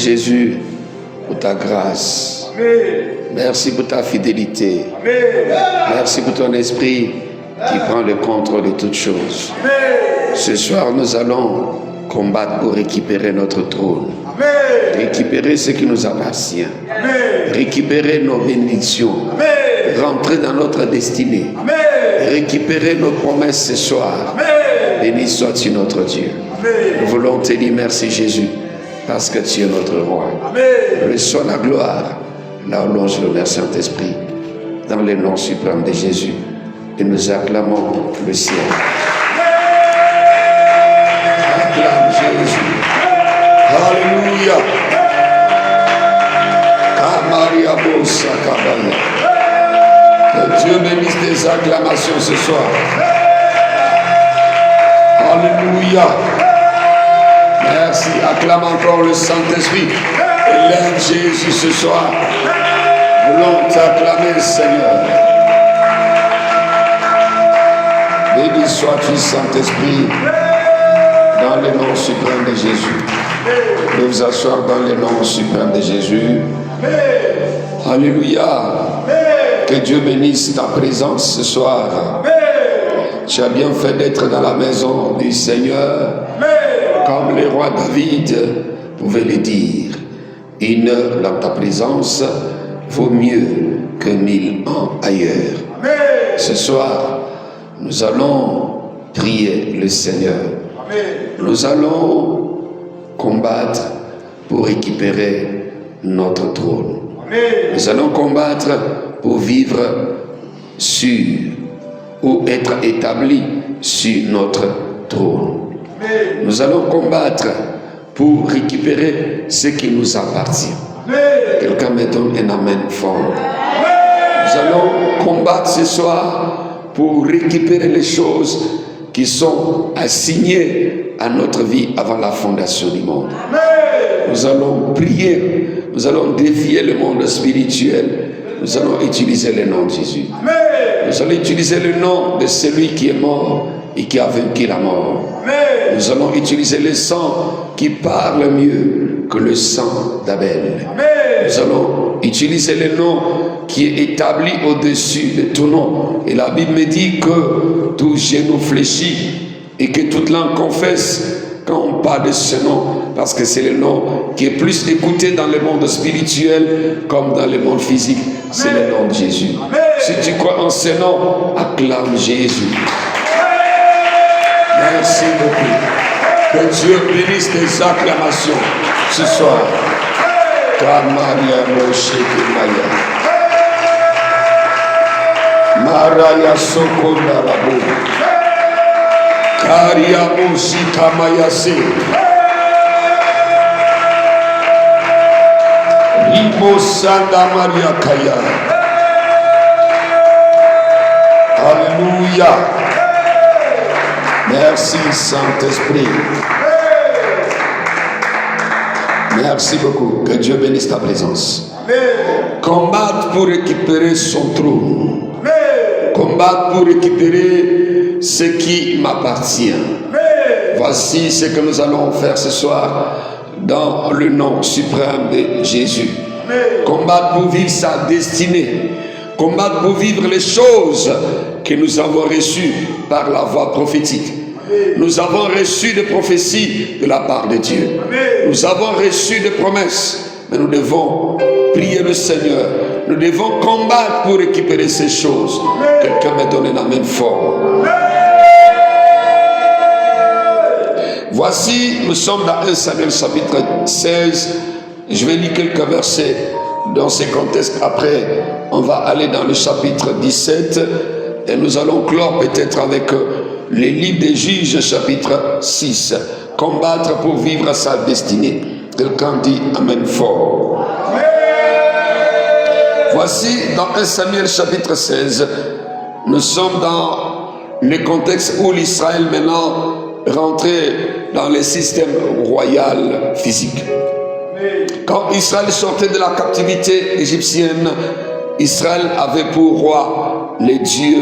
Jésus, pour ta grâce. Merci pour ta fidélité. Merci pour ton esprit qui prend le contrôle de toutes choses. Ce soir, nous allons combattre pour récupérer notre trône. Récupérer ce qui nous appartient. Récupérer nos bénédictions. Rentrer dans notre destinée. Récupérer nos promesses ce soir. Béni sois-tu notre Dieu. Nous voulons te dire merci Jésus, parce que tu es notre roi. Reçois la gloire, la louange et l'honneur Saint-Esprit, dans le nom suprême de Jésus. Et nous acclamons le ciel. Acclame Jésus. Alléluia. Amaria Bosa Kabaya. Que Dieu bénisse tes acclamations ce soir. Alléluia. Merci. Acclame encore le Saint-Esprit. Élève Jésus ce soir. Voulons t'acclamer, Seigneur. Béni sois-tu, Saint-Esprit, dans le nom suprême de Jésus. Nous vous asseoir dans le nom suprême de Jésus. Alléluia. Que Dieu bénisse ta présence ce soir. Tu as bien fait d'être dans la maison du Seigneur, comme le roi David pouvait le dire. Une heure dans ta présence vaut mieux que 1000 ans ailleurs. Ce soir, nous allons prier le Seigneur. Nous allons combattre pour récupérer notre trône. Nous allons combattre pour vivre sur ou être établis sur notre trône. Nous allons combattre pour récupérer ce qui nous appartient. Quelqu'un me donne un amen fort. Nous allons combattre ce soir pour récupérer les choses qui sont assignées à notre vie avant la fondation du monde. Nous allons prier, nous allons défier le monde spirituel. Nous allons utiliser le nom de Jésus. Nous allons utiliser le nom de celui qui est mort et qui a vaincu la mort. Nous allons utiliser le sang qui parle mieux que le sang d'Abel. Nous allons utiliser le nom qui est établi au-dessus de tout nom. Et la Bible me dit que tout genou fléchit et que toute langue confesse quand on parle de ce nom, parce que c'est le nom qui est plus écouté dans le monde spirituel comme dans le monde physique. C'est le nom de Jésus. Si tu crois en ce nom, acclame Jésus. Merci beaucoup. Que Dieu bénisse tes acclamations ce soir. Kamaria Moshe Kimaya. Maraya Sokonda Rabu. Karia Moshi Kamayase. Ribo Santa Maria Kaya. Alléluia. Merci Saint-Esprit. Merci beaucoup. Que Dieu bénisse ta présence. Combattre pour récupérer son trône. Combattre pour récupérer ce qui m'appartient. Voici ce que nous allons faire ce soir dans le nom suprême de Jésus. Combattre pour vivre sa destinée. Combattre pour vivre les choses que nous avons reçues par la voie prophétique. Nous avons reçu des prophéties de la part de Dieu. Nous avons reçu des promesses. Mais nous devons prier le Seigneur. Nous devons combattre pour récupérer ces choses. Quelqu'un me donne un amen fort. Voici, nous sommes dans 1 Samuel chapitre 16. Je vais lire quelques versets dans ce contexte. Après, on va aller dans le chapitre 17. Et nous allons clore peut-être avec les livres des Juges, chapitre 6. Combattre pour vivre sa destinée. Quelqu'un dit amen fort. Voici dans 1 Samuel chapitre 16. Nous sommes dans le contexte où l'Israël maintenant rentrait dans le système royal physique. Quand Israël sortait de la captivité égyptienne, Israël avait pour roi les dieux